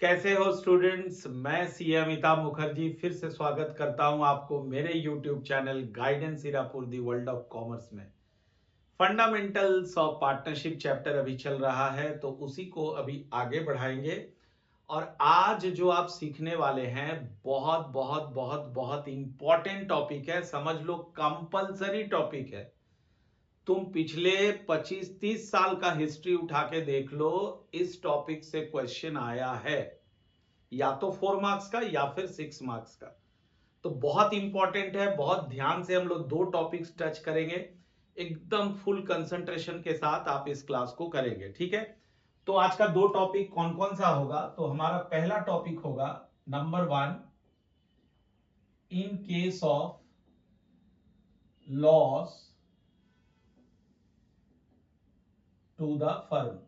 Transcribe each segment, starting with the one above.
कैसे हो स्टूडेंट्स। मैं सी अमिताभ मुखर्जी फिर से स्वागत करता हूं आपको मेरे यूट्यूब चैनल गाइडेंस इरापुर दी वर्ल्ड ऑफ कॉमर्स में। फंडामेंटल्स ऑफ पार्टनरशिप चैप्टर अभी चल रहा है तो उसी को अभी आगे बढ़ाएंगे। और आज जो आप सीखने वाले हैं बहुत बहुत बहुत बहुत इंपॉर्टेंट टॉपिक है, समझ लो कंपलसरी टॉपिक है। तुम पिछले 25-30 साल का हिस्ट्री उठा के देख लो, इस टॉपिक से क्वेश्चन आया है, या तो 4 मार्क्स का या फिर 6 मार्क्स का। तो बहुत इंपॉर्टेंट है, बहुत ध्यान से हम लोग दो टॉपिक्स टच करेंगे। एकदम फुल कंसंट्रेशन के साथ आप इस क्लास को करेंगे, ठीक है। तो आज का दो टॉपिक कौन कौन सा होगा? तो हमारा पहला टॉपिक होगा number 1, in case of loss to the firm.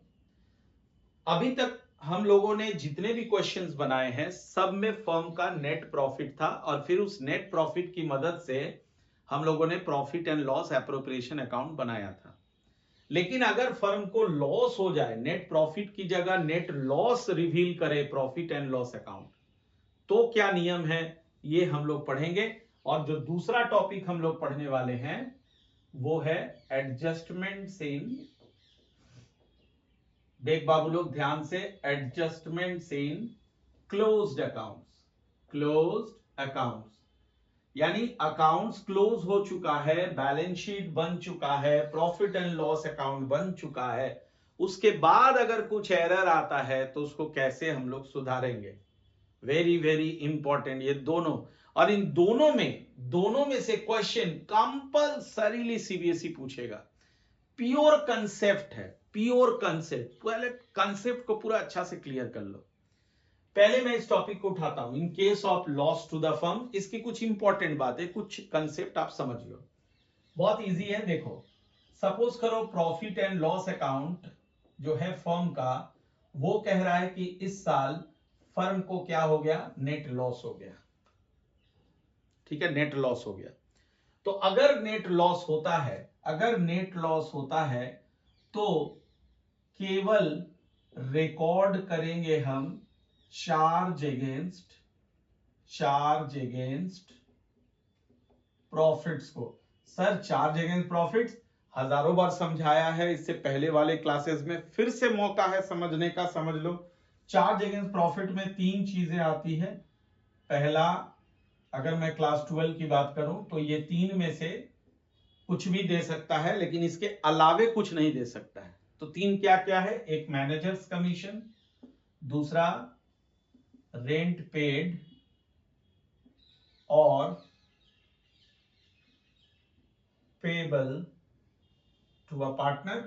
अभी तक हम लोगों ने जितने भी क्वेश्चंस बनाए हैं सब में फर्म का नेट प्रॉफिट था, और फिर उस नेट प्रॉफिट की मदद से हम लोगों ने profit and loss appropriation account बनाया था। लेकिन अगर फर्म को लॉस हो जाए, नेट प्रॉफिट की जगह नेट लॉस रिवील करे प्रॉफिट एंड लॉस अकाउंट, तो क्या नियम है ये हम लोग पढ़ेंगे। और जो दूसरा टॉपिक हम लोग पढ़ने वाले हैं वो है एडजस्टमेंट इन, देख बाबू लोग ध्यान से, adjustment in closed accounts. Closed accounts यानी अकाउंट्स क्लोज हो चुका है, बैलेंस शीट बन चुका है, प्रॉफिट एंड लॉस अकाउंट बन चुका है, उसके बाद अगर कुछ एरर आता है तो उसको कैसे हम लोग सुधारेंगे। वेरी वेरी इंपॉर्टेंट ये दोनों। और इन दोनों में से क्वेश्चन कंपलसरीली सीबीएसई पूछेगा। प्योर कंसेप्ट है, प्योर कंसेप्ट। पहले कंसेप्ट को पूरा अच्छा से क्लियर कर लो। पहले मैं इस टॉपिक को उठाता हूं, in case of loss to the firm. इसकी कुछ इंपॉर्टेंट बात है, कुछ कंसेप्ट आप समझ लो। बहुत इजी है, देखो। सपोज करो प्रॉफिट एंड लॉस अकाउंट जो है फर्म का, वो कह रहा है कि इस साल फर्म को क्या हो गया, नेट लॉस हो गया। ठीक है, नेट लॉस हो गया। तो अगर नेट लॉस होता है, अगर नेट लॉस होता है तो केवल रिकॉर्ड करेंगे हम चार्ज अगेंस्ट प्रॉफिट्स को। सर चार्ज अगेंस्ट प्रॉफिट्स हजारों बार समझाया है इससे पहले वाले क्लासेस में, फिर से मौका है समझने का, समझ लो। चार्ज अगेंस्ट प्रॉफिट में तीन चीजें आती है। पहला, अगर मैं क्लास 12 की बात करूं तो ये तीन में से कुछ भी दे सकता है, लेकिन इसके अलावे कुछ नहीं दे सकता है। तो तीन क्या क्या है? एक मैनेजर्स कमीशन, दूसरा रेंट पेड, और पेबल टू अ पार्टनर,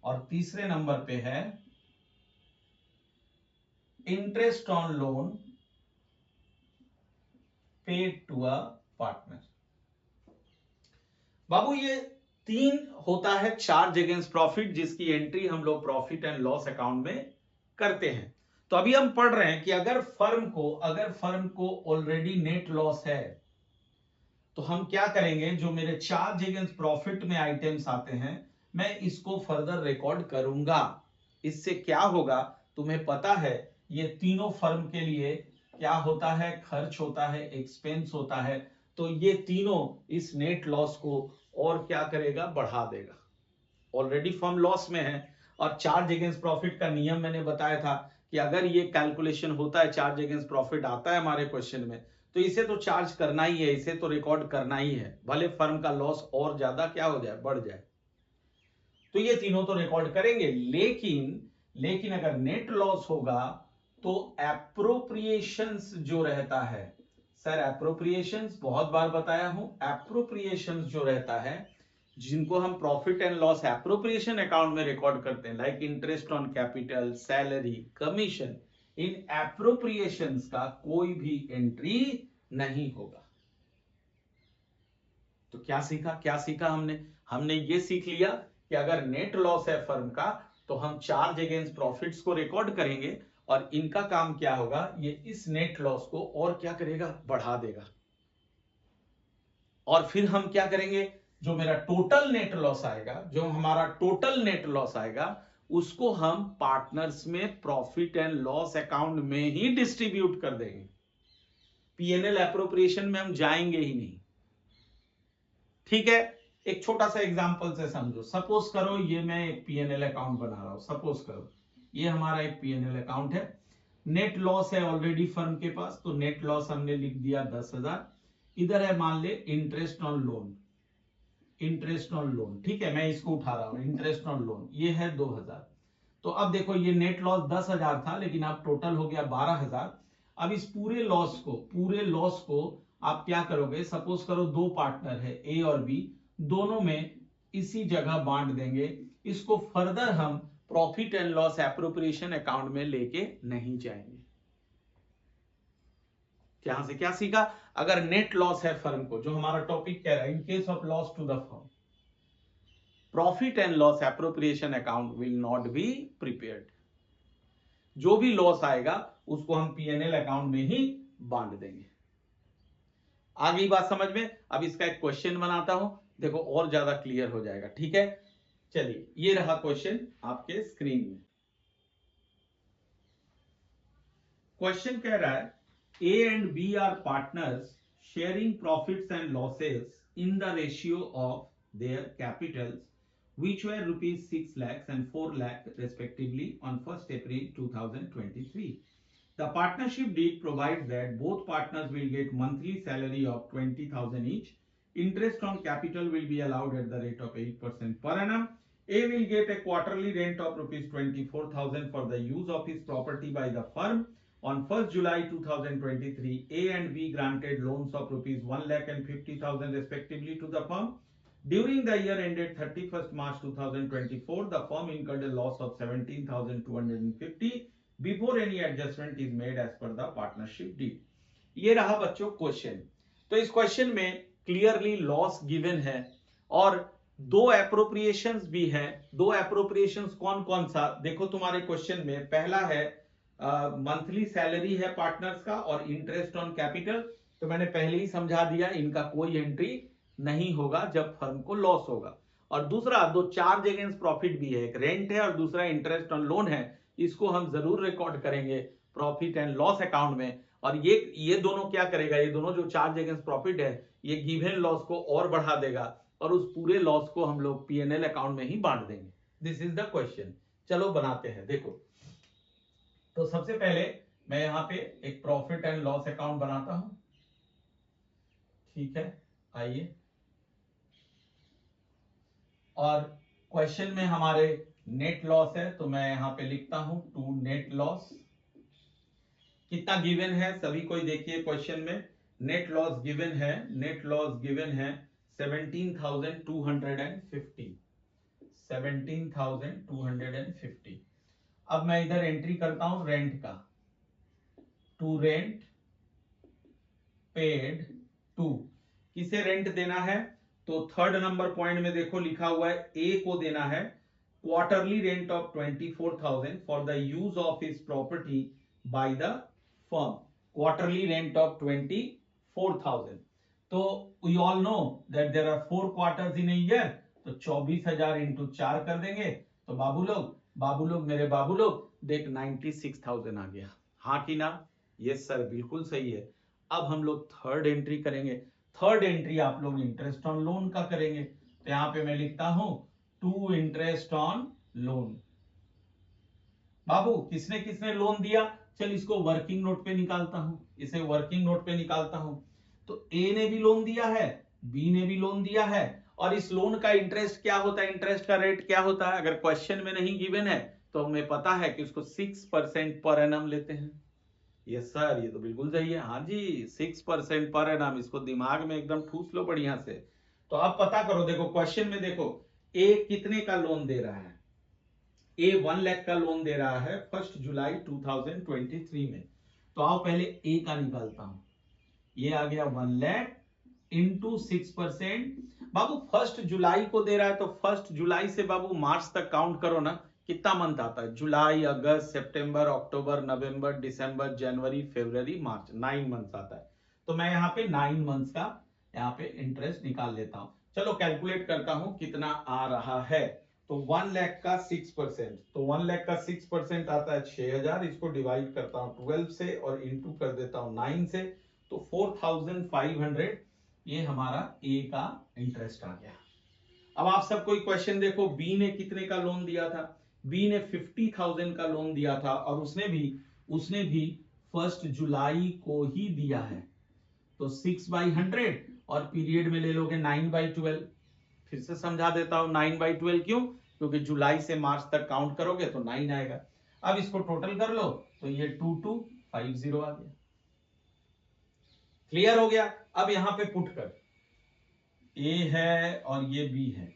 और तीसरे नंबर पे है interest on loan paid to a partner. बाबू ये तीन होता है चार्ज अगेंस्ट प्रॉफिट, जिसकी एंट्री हम लोग प्रॉफिट एंड लॉस अकाउंट में करते हैं। तो अभी हम पढ़ रहे हैं कि अगर फर्म को ऑलरेडी नेट लॉस है तो हम क्या करेंगे, जो मेरे चार्ज अगेंस्ट प्रॉफिट में आइटम्स आते हैं मैं इसको फर्दर रिकॉर्ड करूंगा। इससे क्या होगा तुम्हें पता है, ये तीनों फर्म के लिए क्या होता है, खर्च होता है, एक्सपेंस होता है। तो ये तीनों इस नेट लॉस को और क्या करेगा, बढ़ा देगा। ऑलरेडी फर्म लॉस में है, और चार्ज अगेंस्ट प्रॉफिट का नियम मैंने बताया था कि अगर ये कैलकुलेशन होता है, चार्ज अगेंस्ट प्रॉफिट आता है हमारे क्वेश्चन में, तो इसे तो चार्ज करना ही है, इसे तो रिकॉर्ड करना ही है, भले फर्म का लॉस और ज्यादा क्या हो जाए, बढ़ जाए। तो ये तीनों तो रिकॉर्ड करेंगे, लेकिन अगर नेट लॉस होगा तो एप्रोप्रिएशंस जो रहता है, सर एप्रोप्रिएशंस बहुत बार बताया हूं, एप्रोप्रिएशंस जो रहता है जिनको हम profit and loss appropriation account में रिकॉर्ड करते हैं, like interest on capital, salary, commission, इन एप्रोप्रिएशंस का कोई भी एंट्री नहीं होगा। तो क्या सीखा हमने? हमने ये सीख लिया कि अगर नेट लॉस है फर्म का तो हम चार्ज अगेंस्ट प्रॉफिट्स को रिकॉर्ड करेंगे, और इनका काम क्या होगा, ये इस नेट लॉस को और क्या करेगा, बढ़ा देगा। और फिर हम क्या करेंगे, जो मेरा टोटल नेट लॉस आएगा, जो हमारा टोटल नेट लॉस आएगा, उसको हम पार्टनर्स में प्रॉफिट एंड लॉस अकाउंट में ही डिस्ट्रीब्यूट कर देंगे। पीएनएल एप्रोप्रिएशन में हम जाएंगे ही नहीं। ठीक है, एक छोटा सा एग्जांपल से समझो। सपोज करो ये मैं एक पीएनएल अकाउंट बना रहा हूं। सपोज करो ये हमारा एक पीएनएल अकाउंट है। नेट लॉस है ऑलरेडी फर्म के पास, तो नेट लॉस हमने लिख दिया 10,000। इधर है मान ले interest on loan, interest on loan. ठीक है, मैं इसको उठा रहा हूं, इंटरेस्ट ऑन लोन ये है 2,000। तो अब देखो ये नेट लॉस 10,000 था, लेकिन अब टोटल हो गया 12,000। अब इस पूरे लॉस को आप क्या करोगे, सपोज करो दो पार्टनर है ए और बी, दोनों में इसी जगह बांट देंगे। इसको फर्दर हम profit and loss appropriation account में लेके नहीं जाएंगे। यहां से क्या सीखा, अगर नेट लॉस है फर्म को, जो हमारा टॉपिक कह रहा है, in case of loss to the firm, profit and loss appropriation account will not be prepared. जो भी लॉस आएगा उसको हम पीएनएल अकाउंट में ही बांट देंगे। आ गई बात समझ में। अब इसका एक क्वेश्चन बनाता हूं, देखो और ज्यादा क्लियर हो जाएगा। ठीक है, चलिए ये रहा क्वेश्चन आपके स्क्रीन में। क्वेश्चन कह रहा है A and B are partners sharing profits and losses in the ratio of their capitals which were rupees 6 lakhs and 4 lakh respectively on 1st April 2023. The partnership deed provides that both partners will get monthly salary of 20,000 each. Interest on capital will be allowed at the rate of 8% per annum. A will get a quarterly rent of rupees 24,000 for the use of his property by the firm. On 1st July 2023, A and B granted loans of rupees 1,50,000 respectively to the firm. During the year ended 31st March 2024, the firm incurred a loss of 17,250 before any adjustment is made as per the partnership deed. ये रहा बच्चों question. तो इस question में clearly loss given है और दो appropriations भी हैं। दो एप्रोप्रिएशंस कौन कौन सा, देखो तुम्हारे क्वेश्चन में पहला है मंथली सैलरी है पार्टनर्स का और इंटरेस्ट ऑन कैपिटल। तो मैंने पहले ही समझा दिया, इनका कोई एंट्री नहीं होगा जब फर्म को लॉस होगा। और दूसरा दो चार्ज अगेंस्ट प्रॉफिट भी है, एक रेंट है और दूसरा इंटरेस्ट ऑन लोन है। इसको हम जरूर रिकॉर्ड करेंगे प्रॉफिट एंड लॉस अकाउंट में। और ये दोनों क्या करेगा, ये दोनों जो चार्ज अगेंस्ट प्रॉफिट है ये गिवन लॉस को और बढ़ा देगा और उस पूरे लॉस को हम लोग पीएनएल अकाउंट में ही बांट देंगे। This is the question. चलो बनाते हैं। देखो तो सबसे पहले मैं यहाँ पे एक प्रॉफिट एंड लॉस अकाउंट बनाता हूं। ठीक है, आइए। और क्वेश्चन में हमारे नेट लॉस है, तो मैं यहां पे लिखता हूं टू नेट लॉस। कितना गिवन है सभी कोई देखिए क्वेश्चन में। नेट लॉस गिवन है, नेट लॉस गिवन है 17,250, 17,250। अब मैं इधर एंट्री करता हूं रेंट का, टू रेंट पेड टू। किसे रेंट देना है, तो थर्ड नंबर पॉइंट में देखो लिखा हुआ है ए को देना है quarterly rent of 24,000 for the use of his property by the firm. Quarterly rent of 24,000। तो we all know that there are 4 quarters in a year, तो 24,000 इंटू 4 कर देंगे। तो बाबू लोग मेरे बाबू लोग देख 96,000 आ गया। हाँ कि ना, यस सर बिल्कुल सही है। अब हम लोग थर्ड एंट्री करेंगे। थर्ड एंट्री आप लोग इंटरेस्ट ऑन लोन का करेंगे। तो यहां पे मैं लिखता हूं टू इंटरेस्ट ऑन लोन। बाबू किसने किसने लोन दिया, चल इसको वर्किंग नोट पे निकालता हूं, इसे वर्किंग नोट पे निकालता हूं। तो ए ने भी लोन दिया है, बी ने भी लोन दिया है। और इस लोन का इंटरेस्ट क्या होता है, इंटरेस्ट का रेट क्या होता है, अगर क्वेश्चन में नहीं गिवन है तो हमें पता है कि उसको 6% पर एनम लेते हैं। यस सर, ये तो बिल्कुल सही है। हाँ जी, 6% पर एनम, इसको दिमाग में एकदम ठूस लो बढ़िया से। तो अब पता करो, देखो क्वेश्चन में देखो ए कितने का लोन दे रहा है, ए 1 लाख का लोन दे रहा है 1 जुलाई 2023 में। तो आओ पहले ए का निकालता हूं। ये आ गया 1 लाख इंटू 6%। बाबू 1 जुलाई को दे रहा है, तो 1 जुलाई से बाबू मार्च तक काउंट करो ना, कितना मंथ आता है, जुलाई अगस्त सितंबर अक्टूबर नवंबर दिसंबर जनवरी फरवरी मार्च, 9 मंथ्स आता है। तो मैं यहाँ पे 9 मंथ्स का यहाँ पे इंटरेस्ट निकाल लेता हूं। चलो कैलकुलेट करता हूं कितना आ रहा है। तो 1 लाख का 6%, तो 1 लाख का 6% आता है 6000, इसको डिवाइड करता हूं 12 से और इंटू कर देता हूं 9 से, तो 4500 ये हमारा ए का इंटरेस्ट आ गया। अब आप सब कोई क्वेश्चन देखो, बी ने कितने का लोन दिया था? बी ने 50,000 का लोन दिया था और उसने भी 1 जुलाई को ही दिया है, तो 6/100 और पीरियड में ले लोगे 9/12। फिर से समझा देता हूं 9/12 क्यों? क्योंकि जुलाई से मार्च तक काउंट करोगे तो 9 आएगा। अब इसको टोटल कर लो तो ये 2250 आ गया। क्लियर हो गया? अब यहां पे पुट कर, ए है और ये बी है,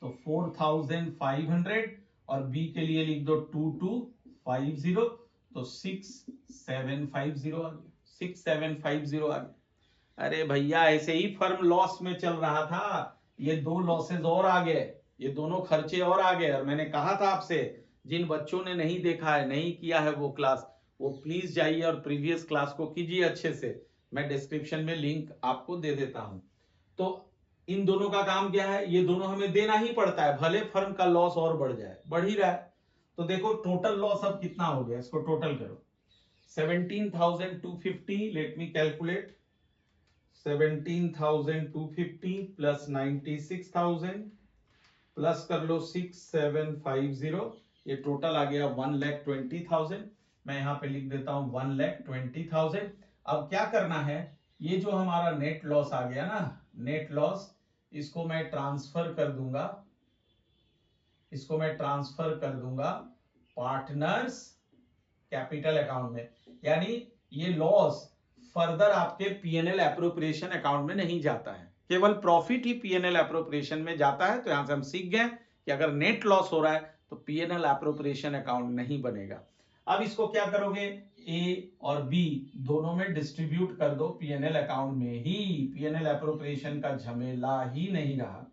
तो 4500 और बी के लिए लिख दो 2250, तो 6750 आ गया, 6750 आ गया। अरे भैया ऐसे ही फर्म लॉस में चल रहा था, ये 2 लॉसेस और आ गए, ये दोनों खर्चे और आ गए। और मैंने कहा था आपसे, जिन बच्चों ने नहीं देखा है, नहीं किया है वो क्लास, वो प्लीज जाइए और प्रीवियस क्लास को कीजिए अच्छे से। मैं डिस्क्रिप्शन में लिंक आपको दे देता हूं। तो इन दोनों का काम क्या है? ये दोनों हमें देना ही पड़ता है, भले फर्म का लॉस और बढ़ जाए, बढ़ ही रहा है। तो देखो टोटल लॉस अब कितना हो गया, इसको टोटल करो। 17,250, let me calculate, 17,250 plus 96,000 plus कर लो 6750, ये टोटल आ गया 1,20,000। मैं यहां पे लिख देता हूं 1,20,000। अब क्या करना है, ये जो हमारा नेट लॉस आ गया ना, नेट लॉस, इसको मैं ट्रांसफर कर दूंगा पार्टनर्स कैपिटल अकाउंट में। यानी ये लॉस फर्दर आपके पीएनएल एप्रोप्रिएशन अकाउंट में नहीं जाता है, केवल प्रॉफिट ही पीएनएल एप्रोप्रिएशन में जाता है। तो यहां से हम सीख गए कि अगर नेट लॉस हो रहा है तो पीएनएल एप्रोप्रिएशन अकाउंट नहीं बनेगा। अब इसको क्या करोगे, ए और बी दोनों में डिस्ट्रीब्यूट कर दो पीएनएल अकाउंट में ही, पीएनएल एप्रोप्रिएशन का झमेला ही नहीं रहा।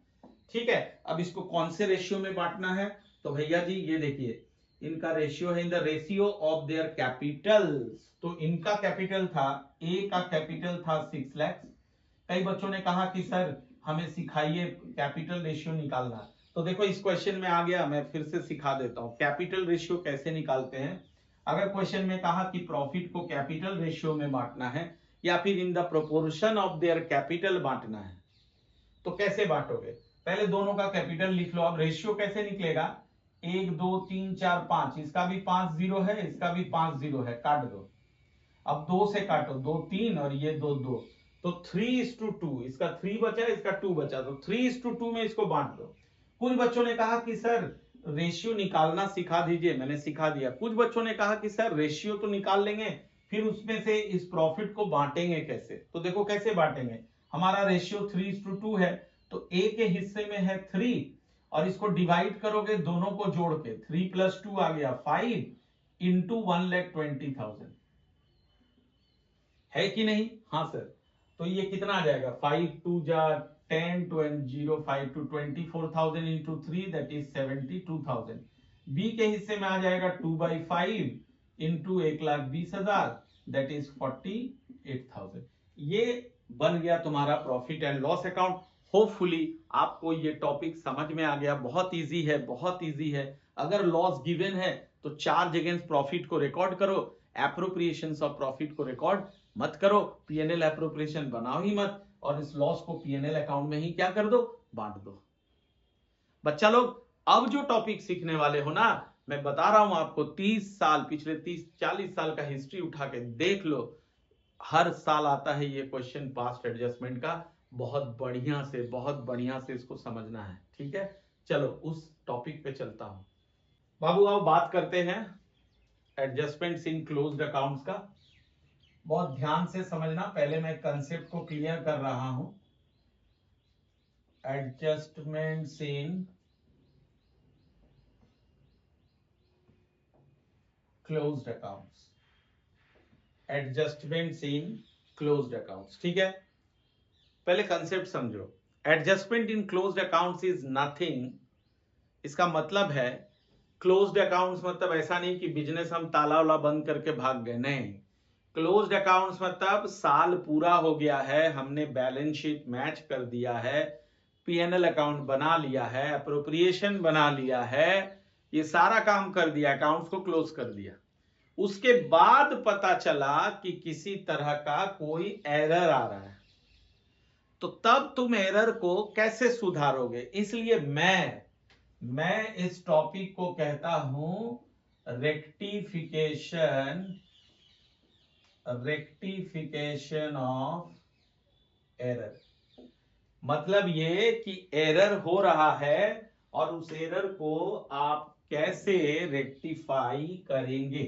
ठीक है, अब इसको कौन से रेशियो में बांटना है? तो भैया जी ये देखिए, इनका रेशियो है इन the ratio of their capital. तो इनका कैपिटल था, ए का कैपिटल था 6 लाख। कई बच्चों ने कहा कि सर हमें सिखाइए कैपिटल रेशियो निकालना। तो देखो इस क्वेश्चन में आ गया, मैं फिर से सिखा देता हूं कैपिटल रेशियो कैसे निकालते हैं। अगर क्वेश्चन में कहा कि प्रॉफिट को कैपिटल रेशियो में बांटना है या फिर in the proportion of their capital बांटना है, तो कैसे बांटोगे? पहले दोनों का कैपिटल लिख लो। अब रेशियो कैसे निकलेगा, 1 2 3 4 5, इसका भी 5 जीरो है, इसका भी 5 जीरो है, काट दो। अब 2 से काटो, 2 3 और ये 2 2, तो 3:2, इसका 3 बचा, इसका 2 बचा, तो 3:2 में इसको बांट दो। कुछ बच्चों ने कहा कि सर रेशियो निकालना सिखा दीजिए, मैंने सिखा दिया। कुछ बच्चों ने कहा कि सर रेशियो तो निकाल लेंगे, फिर उसमें से इस प्रॉफिट को बांटेंगे कैसे? तो देखो कैसे बांटेंगे, हमारा रेशियो 3:2 है, तो ए के हिस्से में है 3 और इसको डिवाइड करोगे दोनों को जोड़ के, 3 + 2 आ गया 5 इंटू 1,20,000, है कि नहीं? हाँ सर। तो ये कितना आ जाएगा, 5 2 जा 10 20 5 to 24,000 into 3, that is 72,000। B के हिस्से में आ जाएगा 2/5 इंटू 1,20,000, दैट इज 48,000। ये बन गया तुम्हारा profit and loss account. Hopefully आपको ये टॉपिक समझ में आ गया। बहुत इजी है, बहुत इजी है। अगर लॉस गिवन है तो चार्ज अगेंस्ट प्रॉफिट को रिकॉर्ड करो, एप्रोप्रिएशंस ऑफ प्रॉफिट को रिकॉर्ड मत करो, पीएनएल एप्रोप्रिएशन बनाओ ही मत, और इस लॉस को पीएनएल अकाउंट में ही क्या कर दो, बांट दो। बच्चा लोग अब जो टॉपिक सीखने वाले हो ना, मैं बता रहा हूं आपको, 30 साल, पिछले 30-40 साल का हिस्ट्री उठा के देख लो, हर साल आता है ये क्वेश्चन पास्ट एडजस्टमेंट का। बहुत बढ़िया से इसको समझना है, ठीक है? चलो उस टॉपिक पे चलता हूं। बाबू आओ बात करते हैं एडजस्टमेंट्स इन क्लोज्ड अकाउंट्स का। बहुत ध्यान से समझना, पहले मैं कंसेप्ट को क्लियर कर रहा हूं। एडजस्टमेंट्स इन क्लोज्ड अकाउंट्स, एडजस्टमेंट्स इन क्लोज्ड अकाउंट्स, ठीक है? पहले कंसेप्ट समझो। Adjustment in closed accounts is nothing, इसका मतलब है क्लोज्ड अकाउंट्स मतलब ऐसा नहीं कि बिजनेस हम ताला वाला बंद करके भाग गए, नहीं। क्लोज्ड अकाउंट्स मतलब साल पूरा हो गया है, हमने बैलेंस शीट मैच कर दिया है, पीएनएल अकाउंट बना लिया है, अप्रोप्रिएशन बना लिया है, ये सारा काम कर दिया, अकाउंट्स को क्लोज कर दिया, उसके बाद पता चला कि किसी तरह का कोई एरर आ रहा है, तो तब तुम एरर को कैसे सुधारोगे? इसलिए मैं इस टॉपिक को कहता हूं रेक्टिफिकेशन ऑफ एरर। मतलब ये कि एरर हो रहा है और उस एरर को आप कैसे रेक्टिफाई करेंगे।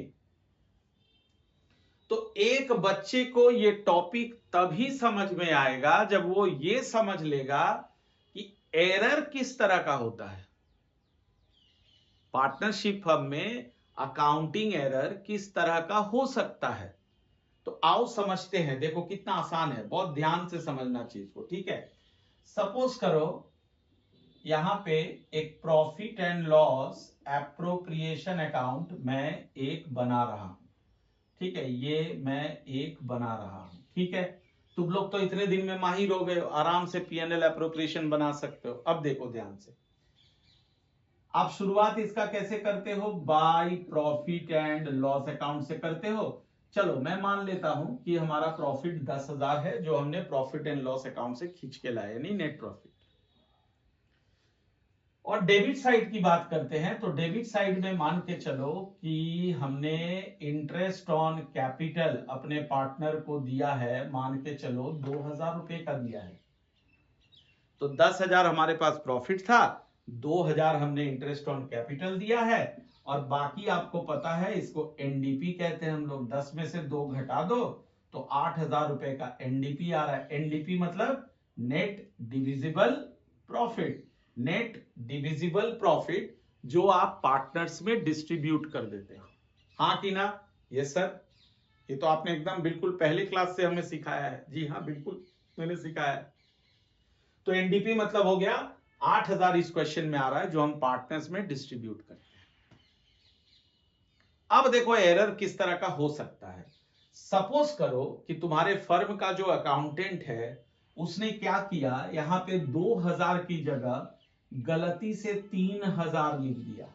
तो एक बच्चे को ये टॉपिक तभी समझ में आएगा जब वो ये समझ लेगा कि एरर किस तरह का होता है। पार्टनरशिप फर्म में अकाउंटिंग एरर किस तरह का हो सकता है। तो आओ समझते हैं। देखो कितना आसान है, बहुत ध्यान से समझना चीज को, ठीक है। सपोज करो यहां पे एक profit and loss appropriation account मैं एक बना रहा हूं, ठीक है, ये मैं एक बना रहा हूं, ठीक है। तुम लोग तो इतने दिन में माहिर हो गए हो, आराम से पीएनएल एप्रोप्रिएशन बना सकते हो। अब देखो ध्यान से, आप शुरुआत इसका कैसे करते हो? By profit and loss account से करते हो। चलो मैं मान लेता हूं कि हमारा प्रॉफिट 10,000 है जो हमने प्रॉफिट एंड लॉस अकाउंट से खींच के लाया, यानी नेट प्रॉफिट। और डेबिट साइड की बात करते हैं तो डेबिट साइड में मान के चलो कि हमने इंटरेस्ट ऑन कैपिटल अपने पार्टनर को दिया है, मान के चलो 2,000 रुपए का दिया है। तो 10,000 हमारे पास प्रॉफिट था, 2,000 हमने इंटरेस्ट ऑन कैपिटल दिया है, और बाकी आपको पता है इसको एनडीपी कहते हैं हम लोग। 10 में से 2 घटा दो तो 8,000 रुपए का एनडीपी आ रहा है। एनडीपी मतलब net divisible profit. Net divisible profit जो आप पार्टनर्स में डिस्ट्रीब्यूट कर देते हो। हाँ कि ना? यस सर, ये तो आपने एकदम बिल्कुल पहले क्लास से हमें सिखाया है। जी हाँ, बिल्कुल मैंने सिखाया है। तो एनडीपी मतलब हो गया 8,000 इस क्वेश्चन में आ रहा है जो हम पार्टनर्स में डिस्ट्रीब्यूट करते हैं। अब देखो एरर किस तरह का हो सकता है। सपोज करो कि तुम्हारे फर्म का जो अकाउंटेंट है उसने क्या किया, यहां पे 2,000 की जगह गलती से 3,000 लिख दिया।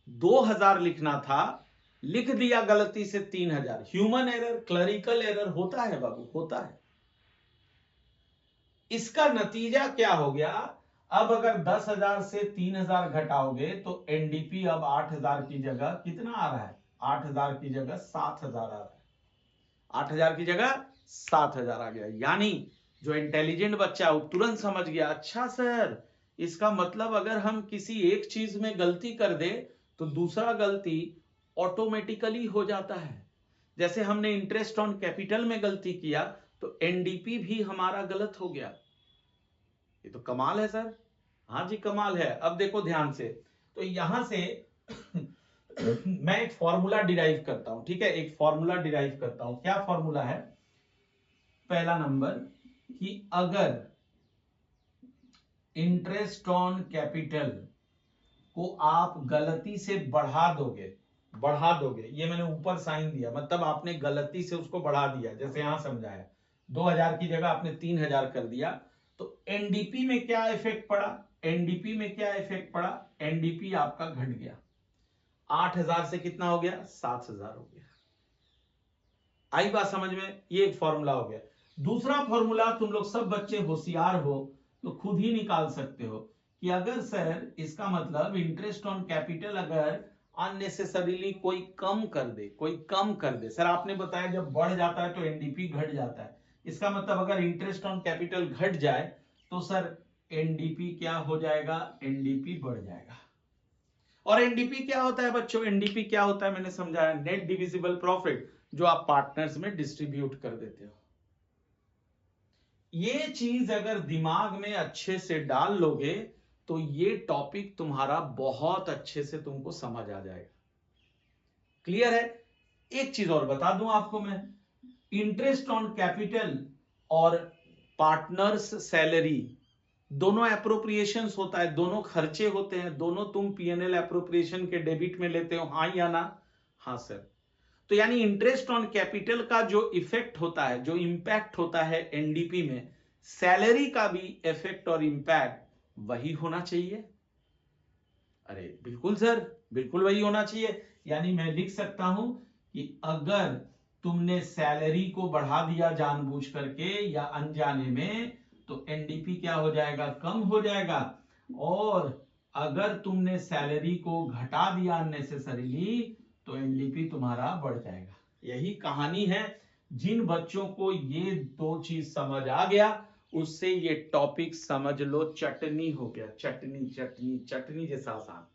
2,000 लिखना था, लिख दिया गलती से 3,000। ह्यूमन एरर, क्लरिकल एरर होता है बाबू, होता है। इसका नतीजा क्या हो गया? अब अगर 10,000 से 3,000 घटाओगे तो एनडीपी अब 8,000 की जगह कितना आ रहा है? 8,000 की जगह 7,000 आ रहा है। 8,000 की जगह 7,000 आ गया। यानी जो इंटेलिजेंट बच्चा वो तुरंत समझ गया, अच्छा सर इसका मतलब अगर हम किसी एक चीज में गलती कर दे तो दूसरा गलती ऑटोमेटिकली हो जाता है। जैसे हमने इंटरेस्ट ऑन कैपिटल में गलती किया तो एनडीपी भी हमारा गलत हो गया। ये तो कमाल है सर। हाँ जी कमाल है। अब देखो ध्यान से, तो यहां से मैं एक फॉर्मूला डिराइव करता हूं, ठीक है। एक फॉर्मूला डिराइव करता हूं। क्या फॉर्मूला है? पहला नंबर कि अगर इंटरेस्ट ऑन कैपिटल को आप गलती से बढ़ा दोगे, ये मैंने ऊपर साइन दिया, मतलब आपने गलती से उसको बढ़ा दिया। जैसे यहां समझाया 2,000 की जगह आपने 3,000 कर दिया, तो एनडीपी में क्या इफेक्ट पड़ा? एनडीपी में क्या इफेक्ट पड़ा? एनडीपी आपका घट गया। 8,000 से कितना हो गया? 7,000 हो गया। आई बात समझ में? ये एक फॉर्मूला हो गया। दूसरा फॉर्मूला तुम लोग सब बच्चे होशियार हो तो खुद ही निकाल सकते हो कि अगर सर इसका मतलब इंटरेस्ट ऑन कैपिटल अगर अननेसेसरीली कोई कम कर दे सर, आपने बताया जब बढ़ जाता है तो एनडीपी घट जाता है। इसका मतलब अगर इंटरेस्ट ऑन कैपिटल घट जाए तो सर एनडीपी क्या हो जाएगा? एनडीपी बढ़ जाएगा। और एनडीपी क्या होता है बच्चों? एनडीपी क्या होता है मैंने समझाया, नेट डिविजिबल प्रॉफिट जो आप पार्टनर्स में डिस्ट्रीब्यूट कर देते हो। ये चीज अगर दिमाग में अच्छे से डाल लोगे तो ये टॉपिक तुम्हारा बहुत अच्छे से तुमको समझ आ जाएगा। क्लियर है? एक चीज और बता दूं आपको मैं, इंटरेस्ट ऑन कैपिटल और पार्टनर्स सैलरी दोनों एप्रोप्रिएशंस होता है, दोनों खर्चे होते हैं, दोनों तुम पीएनएल एप्रोप्रिएशन के डेबिट में लेते हो, हाँ या ना? हाँ सर। तो यानी इंटरेस्ट ऑन कैपिटल का जो इफेक्ट होता है, जो इंपैक्ट होता है एनडीपी में, सैलरी का भी इफेक्ट और इंपैक्ट वही होना चाहिए। अरे बिल्कुल सर, बिल्कुल वही होना चाहिए। यानी मैं लिख सकता हूं कि अगर तुमने सैलरी को बढ़ा दिया जानबूझ करके या अनजाने में, तो एनडीपी क्या हो जाएगा, कम हो जाएगा। और अगर तुमने सैलरी को घटा दिया अननेसेसरीली, तो एनडीपी तुम्हारा बढ़ जाएगा। यही कहानी है। जिन बच्चों को ये दो चीज समझ आ गया, उससे ये टॉपिक समझ लो चटनी हो गया, चटनी चटनी चटनी जैसा आसान।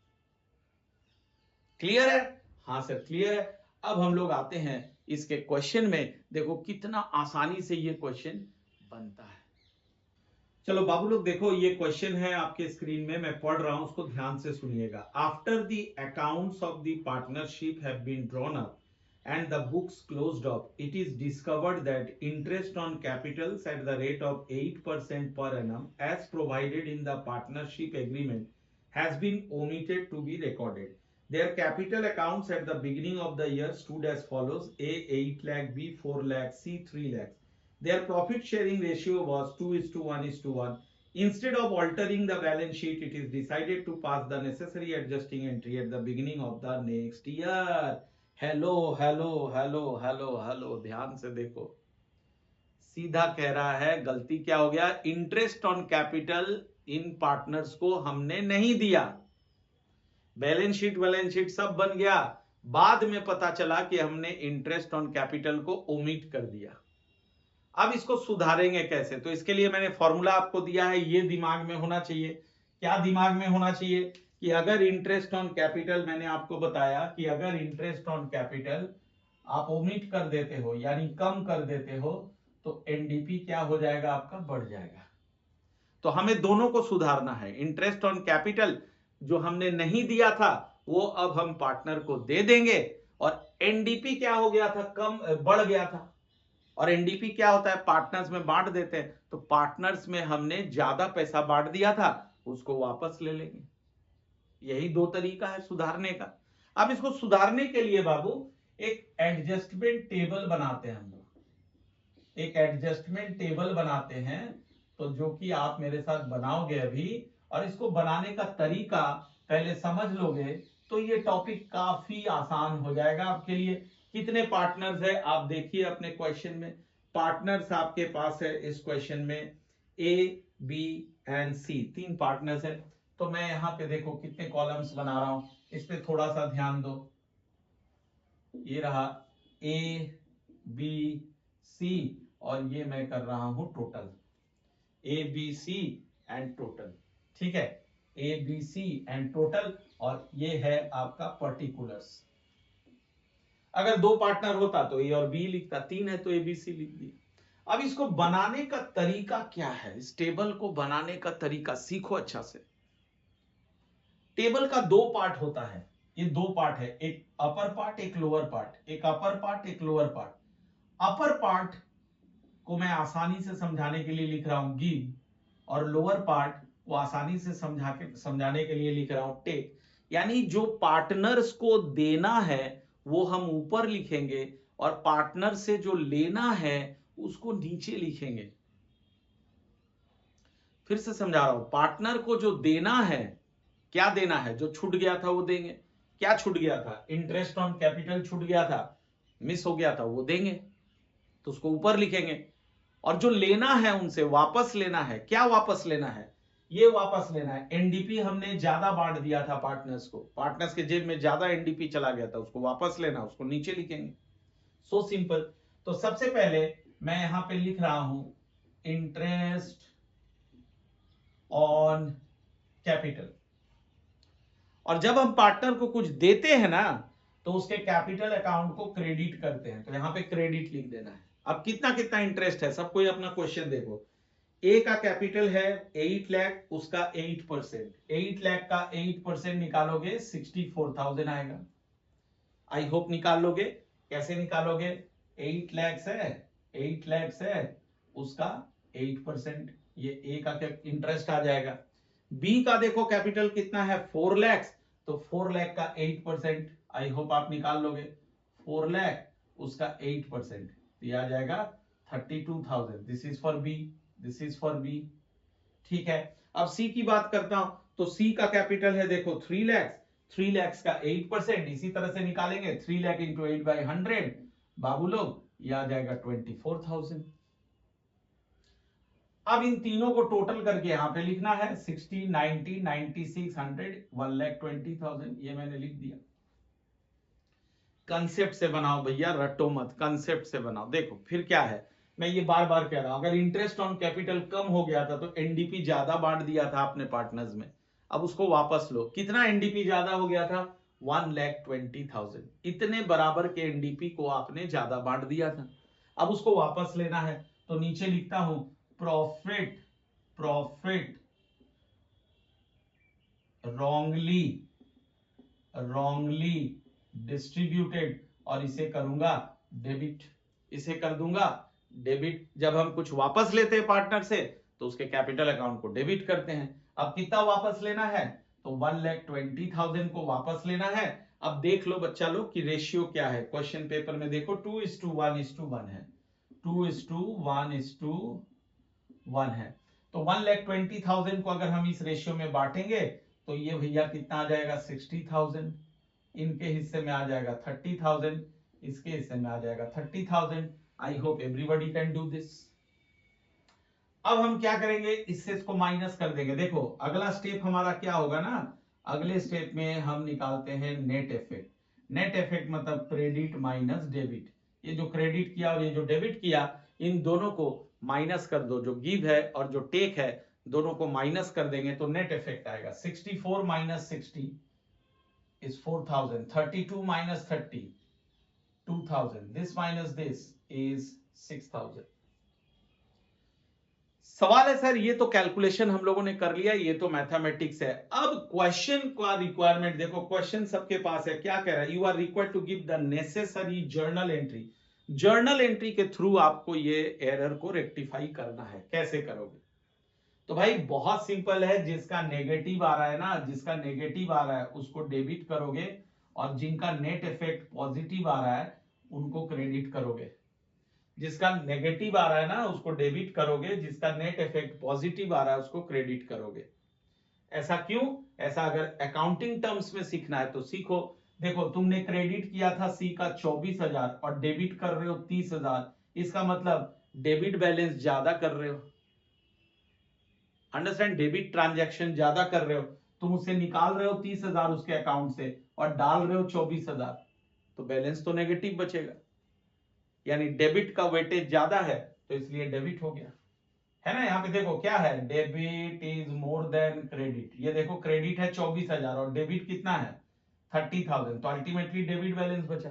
क्लियर है? हाँ सर क्लियर है। अब हम लोग आते हैं इसके क्वेश्चन में। देखो कितना आसानी से ये क्वेश्चन बनता है। चलो बाबू लोग देखो, ये क्वेश्चन है आपके स्क्रीन में, मैं पढ़ रहा हूं, उसको ध्यान से सुनिएगा। After the accounts of the partnership have been drawn up and the books closed up, it is discovered that interest on capitals at the rate of 8% per annum as provided in the partnership agreement has been omitted to be recorded. Their capital accounts at the beginning of the year stood as follows: A 8 lakh, B 4 lakh, C 3 lakhs. Their profit sharing ratio was 2:1:1. Instead of altering the balance sheet, it is decided to pass the necessary adjusting entry at the beginning of the next year. Hello hello hello hello hello, ध्यान से देखो। सीधा कह रहा है गलती क्या हो गया, interest on capital in partners को हमने नहीं दिया। बैलेंस शीट सब बन गया, बाद में पता चला कि हमने इंटरेस्ट ऑन कैपिटल को ओमिट कर दिया। अब इसको सुधारेंगे कैसे, तो इसके लिए मैंने फॉर्मूला आपको दिया है, ये दिमाग में होना चाहिए। क्या दिमाग में होना चाहिए कि अगर इंटरेस्ट ऑन कैपिटल, मैंने आपको बताया कि अगर इंटरेस्ट ऑन कैपिटल आप ओमिट कर देते हो यानी कम कर देते हो, तो एनडीपी क्या हो जाएगा, आपका बढ़ जाएगा। तो हमें दोनों को सुधारना है। इंटरेस्ट ऑन कैपिटल जो हमने नहीं दिया था वो अब हम पार्टनर को दे देंगे, और एनडीपी क्या हो गया था, कम बढ़ गया था। और एनडीपी क्या होता है, पार्टनर्स में बांट देते हैं, तो पार्टनर्स में हमने ज्यादा पैसा बांट दिया था, उसको वापस ले लेंगे। यही दो तरीका है सुधारने का। अब इसको सुधारने के लिए बाबू एक एडजस्टमेंट टेबल बनाते हैं हम लोग, एक एडजस्टमेंट टेबल बनाते हैं, तो जो कि आप मेरे साथ बनाओगे अभी, और इसको बनाने का तरीका पहले समझ लोगे तो ये टॉपिक काफी आसान हो जाएगा आपके लिए। कितने पार्टनर्स है आप देखिए अपने क्वेश्चन में। पार्टनर्स आपके पास है इस क्वेश्चन में ए बी एंड सी, तीन पार्टनर्स है। तो मैं यहां पे देखो कितने कॉलम्स बना रहा हूं, इस पे थोड़ा सा ध्यान दो। ये रहा ए बी सी, और ये मैं कर रहा हूं total, A B C and total. ठीक है, A B C and total, और ये है आपका पर्टिकुलर्स। अगर दो पार्टनर होता तो ए और बी लिखता, तीन है तो ए बी सी लिख दिया। अब इसको बनाने का तरीका क्या है, इस टेबल को बनाने का तरीका सीखो अच्छा से। टेबल का दो पार्ट होता है, ये दो पार्ट है, एक अपर पार्ट एक लोअर पार्ट, एक अपर पार्ट एक लोअर पार्ट। अपर पार्ट को मैं आसानी से समझाने के लिए लिख रहा हूं गिव, और लोअर पार्ट को आसानी से समझाने के लिए लिख रहा हूं टेक। यानी जो पार्टनर्स को देना है वो हम ऊपर लिखेंगे, और पार्टनर से जो लेना है उसको नीचे लिखेंगे। फिर से समझा रहा हूं, पार्टनर को जो देना है, क्या देना है, जो छूट गया था वो देंगे। क्या छूट गया था, इंटरेस्ट ऑन कैपिटल छूट गया था, मिस हो गया था, वो देंगे, तो उसको ऊपर लिखेंगे। और जो लेना है उनसे, वापस लेना है, क्या वापस लेना है, ये वापस लेना है। एनडीपी हमने ज्यादा बांट दिया था पार्टनर्स को, पार्टनर्स के जेब में ज्यादा एनडीपी चला गया था, उसको वापस लेना, उसको नीचे लिखेंगे। So simple. तो सबसे पहले मैं यहां पे लिख रहा हूं इंटरेस्ट ऑन कैपिटल। और जब हम पार्टनर को कुछ देते हैं ना, तो उसके कैपिटल अकाउंट को क्रेडिट करते हैं, तो यहां पे क्रेडिट लिख देना है। अब कितना कितना इंटरेस्ट है, सब कोई अपना क्वेश्चन देखो। ए का कैपिटल है 8 लाख, उसका 8%, 8 लाख का 8% निकालोगे 64,000 आएगा। आई होप निकाल लोगे। कैसे निकालोगे, 8 लाख है, 8 लाख है, उसका 8%, ये ए का इंटरेस्ट आ जाएगा। बी का देखो कैपिटल कितना है 4 लाख, तो 4 लाख का 8%, आई होप आप निकाल लोगे। 4 लाख उसका 8%, ये आ जाएगा 32,000। This is for B. This is for B. ठीक है, अब सी की बात करता हूं, तो सी का कैपिटल है देखो 3 लाख, 3 लाख का 8%, इसी तरह से निकालेंगे 3 लाख इंटू 8/100 बाबू लोग, ये आ जाएगा 24,000। अब इन तीनों को टोटल करके यहां पे लिखना है 60, 90, 96, 100, 1,20,000, ये मैंने लिख दिया। कंसेप्ट से बनाओ भैया, रटो मत, कंसेप्ट से बनाओ। देखो फिर क्या है, मैं ये बार बार कह रहा हूं, अगर इंटरेस्ट ऑन कैपिटल कम हो गया था तो एनडीपी ज्यादा बांट दिया था आपने पार्टनर्स में, अब उसको वापस लो। कितना एनडीपी ज्यादा हो गया था? 1,20,000। इतने बराबर के एनडीपी को आपने ज्यादा बांट दिया था, अब उसको वापस लेना है। तो नीचे लिखता हूं profit, profit wrongly, wrongly distributed, और इसे करूंगा डेबिट, इसे कर दूंगा डेबिट। जब हम कुछ वापस लेते हैं पार्टनर से तो उसके कैपिटल अकाउंट को डेबिट करते हैं। अब कितना वापस लेना है? तो 1,20,000 को वापस लेना है। अब देख लो बच्चा लोग कि रेशियो क्या है, क्वेश्चन पेपर में देखो 2:1:1 है, 2:1:1 है। तो 1,20,000 को अगर हम इस रेशियो में बांटेंगे तो ये भैया कितना आ जाएगा? 60,000। इनके हिस्से में आ जाएगा 30,000, इसके हिस्से में आ जाएगा 30,000। I hope everybody can do this. अब हम क्या करेंगे, इससे इसको माइनस कर देंगे। देखो अगला स्टेप हमारा क्या होगा ना, अगले स्टेप में हम निकालते हैं नेट इफेक्ट। नेट इफेक्ट मतलब क्रेडिट माइनस डेबिट। ये जो क्रेडिट किया और ये जो डेबिट किया, इन दोनों को माइनस कर दो, जो गिव है और जो टेक है दोनों को माइनस कर देंगे तो नेट इफेक्ट आएगा 64 minus 60 is 4,000. 32 minus 30, 2,000. This minus this is 6,000. सवाल है सर ये तो कैलकुलेशन हम लोगों ने कर लिया, ये तो मैथमेटिक्स है। अब क्वेश्चन का रिक्वायरमेंट देखो, क्वेश्चन सबके पास है, क्या कह रहा है? You are required to give the necessary journal entry. Journal entry के थ्रू आपको ये एरर को रेक्टिफाई करना है। कैसे करोगे? तो भाई बहुत सिंपल है, जिसका नेगेटिव आ रहा है ना, जिसका नेगेटिव आ रहा है उसको डेबिट करोगे, और जिनका नेट इफेक्ट पॉजिटिव आ रहा है उनको क्रेडिट करोगे। जिसका नेगेटिव आ रहा है ना उसको डेबिट करोगे, जिसका नेट इफेक्ट पॉजिटिव आ रहा है उसको क्रेडिट करोगे। ऐसा क्यों? ऐसा अगर अकाउंटिंग टर्म्स में सीखना है तो सीखो। देखो तुमने क्रेडिट किया था सी का 24,000 और डेबिट कर रहे हो 30,000, इसका मतलब डेबिट बैलेंस ज्यादा कर रहे हो। अंडरस्टैंड? डेबिट ट्रांजैक्शन ज्यादा कर रहे हो, तुम उसे निकाल रहे हो 30,000 उसके अकाउंट से और डाल रहे हो 24,000, तो बैलेंस तो नेगेटिव बचेगा। यानी डेबिट का वेटेज ज्यादा है तो इसलिए डेबिट हो गया, है ना। यहाँ पे देखो क्या है, debit is more than credit. ये देखो क्रेडिट है 24,000 और डेबिट कितना है? 30,000, तो अल्टीमेटली डेबिट बैलेंस बचा।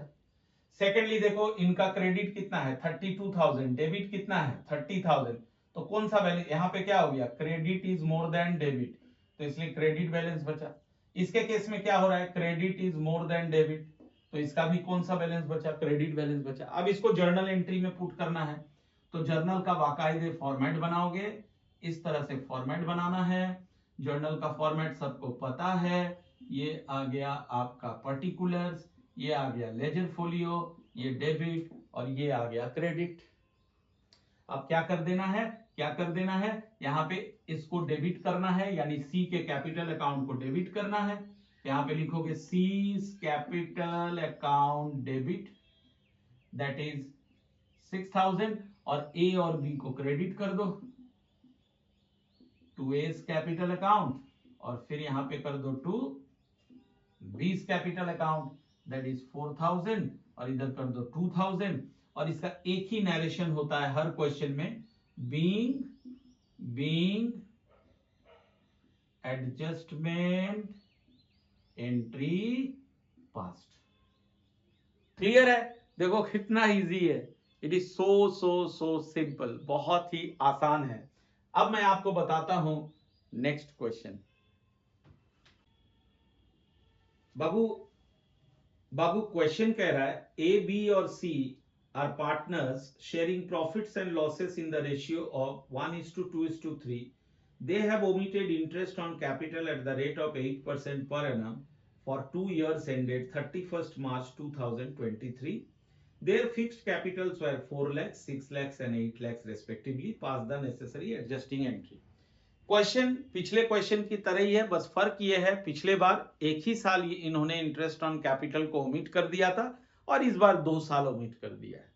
सेकेंडली देखो इनका क्रेडिट कितना है? 32,000, डेबिट कितना है? 30,000, तो कौन सा बैलेंस यहाँ पे क्या हो गया? Credit is more than debit, तो इसलिए क्रेडिट बैलेंस बचा। इसके केस में क्या हो रहा है? Credit is more than debit, तो इसका भी कौन सा बैलेंस बचा? क्रेडिट बैलेंस बचा। अब इसको जर्नल एंट्री में पुट करना है, तो जर्नल का बाकायदे फॉर्मेट बनाओगे, इस तरह से फॉर्मेट बनाना है। जर्नल का फॉर्मेट सबको पता है, ये आ गया आपका पर्टिकुलर्स, ये आ गया लेजर फोलियो, ये डेबिट, और ये आ गया क्रेडिट। अब क्या कर देना है, क्या कर देना है, यहाँ पे इसको डेबिट करना है, यानी सी के कैपिटल अकाउंट को डेबिट करना है। यहाँ पे लिखोगे C capital account debit, that is 6,000, और ए और बी को क्रेडिट कर दो टू एस कैपिटल अकाउंट, और फिर यहां पे कर दो टू बीस कैपिटल अकाउंट, दैट इज 4,000, और इधर कर दो 2,000। और इसका एक ही नरेशन होता है हर क्वेश्चन में, being adjustment entry past. Clear है? देखो कितना इजी है, इट इज सो सिंपल, बहुत ही आसान है। अब मैं आपको बताता हूं नेक्स्ट क्वेश्चन। बाबू क्वेश्चन कह रहा है ए बी और C are partners sharing profits and losses in the ratio of 1:2:3. They have omitted interest on capital at the rate of 8% per annum for 2 years ended 31st March 2023. Their fixed capitals were 4 lakhs, 6 lakhs and 8 lakhs respectively. Pass the necessary adjusting entry. Question पिछले question की तरह ही है, बस फर्क ये है पिछले बार एक ही साल इन्होंने इंटरेस्ट ऑन कैपिटल को ओमिट कर दिया था और इस बार 2 साल ओमिट कर दिया है।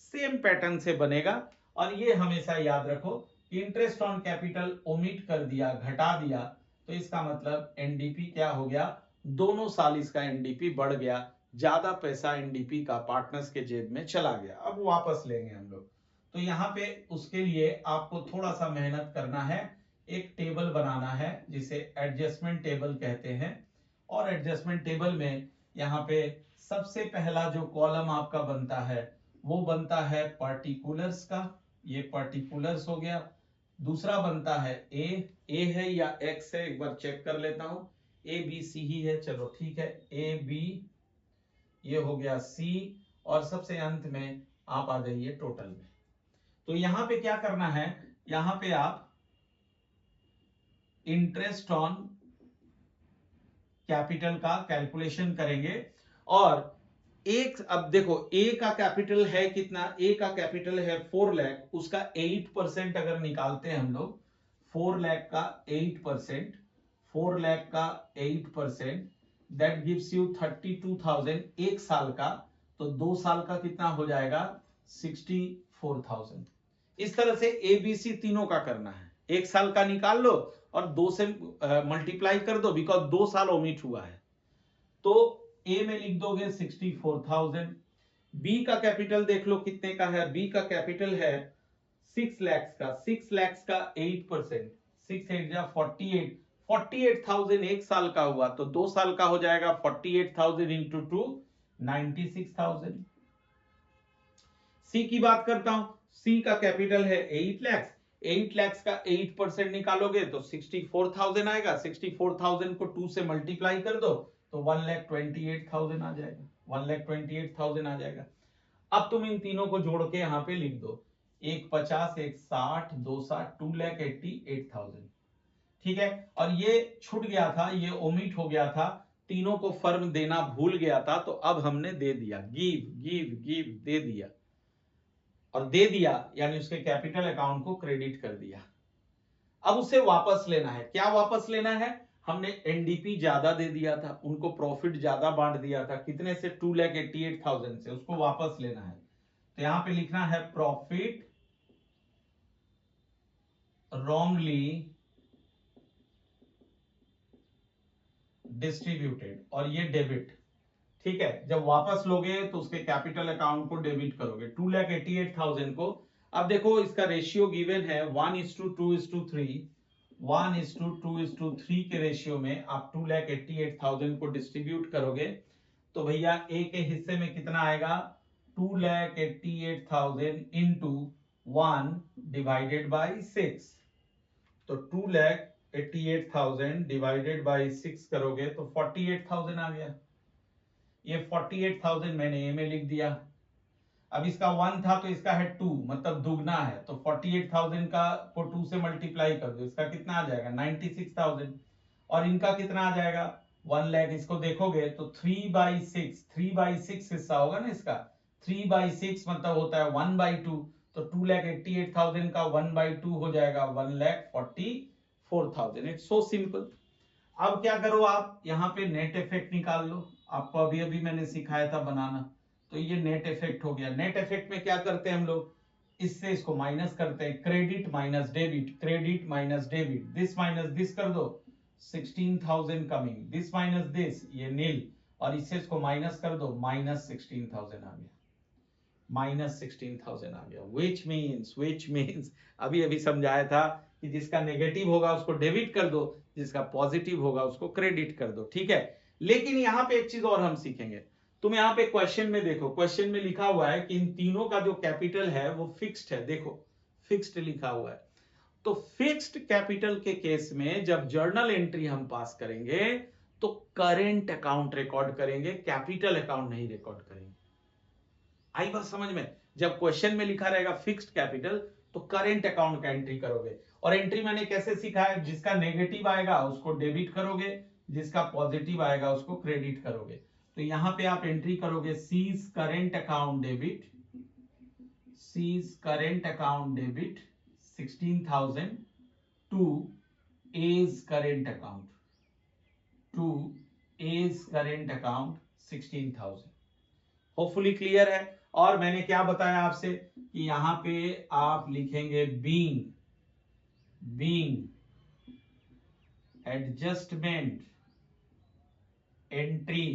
सेम पैटर्न से बनेगा और ये हमेशा याद रखो कि इंटरेस्ट ऑन कैपिटल ओमिट कर दिया, घटा दिया, तो इसका मतलब एनडीपी क्या हो गया, दोनों साल इसका एनडीपी बढ़ गया, ज्यादा पैसा एनडीपी का पार्टनर्स के जेब में चला गया। अब वापस लेंगे हम लोग, तो यहाँ पे उसके लिए आपको थोड़ा सा मेहनत करना है, एक टेबल बनाना है जिसे एडजस्टमेंट टेबल कहते हैं। और एडजस्टमेंट टेबल में यहाँ पे सबसे पहला जो कॉलम आपका बनता है वो बनता है पर्टिकुलर्स का, ये पर्टिकुलर्स हो गया। दूसरा बनता है ए है या एक्स है, एक बार चेक कर लेता हूं, ए बी सी ही है, चलो ठीक है, ए बी, ये हो गया सी, और सबसे अंत में आप आ जाइए टोटल में। तो यहां पे क्या करना है, यहां पे आप इंटरेस्ट ऑन कैपिटल का कैलकुलेशन करेंगे। और एक, अब देखो ए का कैपिटल है कितना, ए का कैपिटल है 4 लाख, उसका 8% अगर निकालते हैं हम लोग, 4 लाख का 8%, 4 लाख का 8%, दैट गिव्स यू 32,000 एक साल का, तो 2 साल का कितना हो जाएगा 64,000। इस तरह से एबीसी तीनों का करना है, एक साल का निकाल लो और 2 से मल्टीप्लाई कर दो, बिकॉज 2 साल ओमिट हुआ है। तो ए में लिख दोगे 64,000। बी का कैपिटल देख लो कितने का है, बी का कैपिटल है 6 लाख का, 6 लाख का 8%, 6 8 जा 48, 48,000 एक साल का हुआ, तो 2 साल का हो जाएगा 48,000 इंटू 2, 96,000। सी की बात करता हूं, सी का कैपिटल है 8 लाख, 8 लाख का 8% निकालोगे तो 64,000 आएगा, 64,000 को 2 से मल्टीप्लाई कर दो तो 1,28,000 आ जाएगा, 1,28,000 आ जाएगा। अब तुम इन तीनों को जोड़ के यहाँ पे लिख दो, एक 50, एक 60, 2 60, 2,88,000, ठीक है। और ये छूट गया था, ये ओमिट हो गया था, तीनों को फर्म देना भूल गया था, तो अब हमने दे दिया, गिव गिव गिव दे दिया, और दे दिया यानी उसके कैपिटल अकाउंट को क्रेडिट कर दिया। अब उसे वापस लेना है, क्या वापस लेना है, हमने एनडीपी ज्यादा दे दिया था, उनको प्रॉफिट ज्यादा बांट दिया था, कितने से 2,88,000 से, उसको वापस लेना है। तो यहां पे लिखना है प्रॉफिट रॉन्गली डिस्ट्रीब्यूटेड, और ये डेबिट, ठीक है। जब वापस लोगे तो उसके कैपिटल अकाउंट को डेबिट करोगे 2,88,000 को। अब देखो इसका रेशियो गिवन है 1:2:3, 1:2:3 के रेशियो में आप 2,88,000 को डिस्ट्रीब्यूट करोगे तो भैया ए के हिस्से में कितना आएगा, 2,88,000 इंटू 1 डिवाइडेड बाई 6, तो 2,88,000 डिवाइडेड बाई 6 करोगे तो 48,000 आ गया। ये 48,000 मैंने ए में लिख दिया। अब इसका 1 था तो इसका है 2, मतलब दुगना है, तो 48,000 का को 2 से मल्टीप्लाई कर दो, इसका कितना आ जाएगा 96,000। और इनका कितना आ जाएगा 1 लाख। इसको देखोगे तो 3/6, 3/6 हिस्सा होगा ना इसका, 3/6 मतलब होता है 1/2, तो 2,88,000 का 1/2 हो जाएगा 1,44,000। It's so simple. अब क्या करो, आप यहाँ पे नेट इफेक्ट निकाल लो, आपको अभी अभी मैंने सिखाया था बनाना, तो ये नेट इफेक्ट हो गया। नेट इफेक्ट में क्या करते हैं हम लोग, इससे इसको माइनस करते हैं, credit minus debit, credit minus debit, this minus this कर दो, 16,000 कमिंग, दिस माइनस दिस, ये नील, और इससे इसको माइनस कर दो, -16,000 आ गया, -16,000 आ गया। विच मीन्स अभी अभी समझाया था कि जिसका नेगेटिव होगा उसको डेबिट कर दो, जिसका पॉजिटिव होगा उसको क्रेडिट कर दो, ठीक है। लेकिन यहां पे एक चीज और हम सीखेंगे, तुम यहां पे क्वेश्चन में देखो, क्वेश्चन में लिखा हुआ है कि इन तीनों का जो कैपिटल है वो फिक्स्ड है, देखो फिक्स्ड लिखा हुआ है। तो फिक्स्ड कैपिटल के केस में जब जर्नल एंट्री हम पास करेंगे तो करेंट अकाउंट रिकॉर्ड करेंगे, कैपिटल अकाउंट नहीं रिकॉर्ड करेंगे। आई बात समझ में, जब क्वेश्चन में लिखा रहेगा फिक्स्ड कैपिटल तो करेंट अकाउंट का एंट्री करोगे। और एंट्री मैंने कैसे सीखा है, जिसका नेगेटिव आएगा उसको डेबिट करोगे, जिसका पॉजिटिव आएगा उसको क्रेडिट करोगे। तो यहां पे आप एंट्री करोगे C's current account debit, C's current account debit 16,000 to A's current account, to A's current account 16,000। Hopefully clear है। और मैंने क्या बताया आपसे कि यहां पे आप लिखेंगे being adjustment entry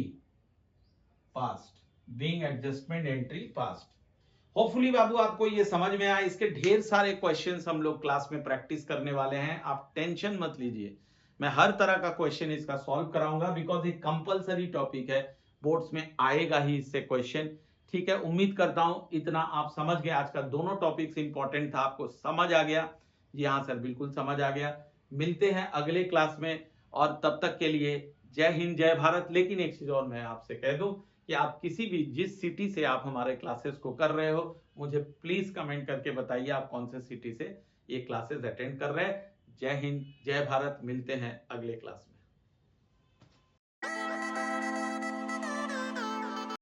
passed, being adjustment entry passed. Hopefully बाबू आपको ये समझ में आया। इसके ढेर सारे क्वेश्चंस हम लोग क्लास में प्रैक्टिस करने वाले हैं, आप टेंशन मत लीजिए। मैं हर तरह का क्वेश्चन इसका सॉल्व कराऊंगा, बिकॉज ये कंपलसरी टॉपिक है, बोर्ड्स में आएगा ही इससे क्वेश्चन। ठीक है, उम्मीद करता हूं इतना आप समझ गए। आज का दोनों टॉपिक्स इंपॉर्टेंट था, आपको समझ आ गया। जी हाँ सर, बिल्कुल समझ आ गया। मिलते हैं अगले क्लास में, और तब तक के लिए जय हिंद जय भारत। लेकिन एक चीज और मैं आपसे कह दूं कि आप किसी भी जिस सिटी से आप हमारे क्लासेस को कर रहे हो, मुझे प्लीज कमेंट करके बताइए आप कौन से सिटी से ये क्लासेस अटेंड कर रहे हैं। जय हिंद जय भारत, मिलते हैं अगले क्लास में।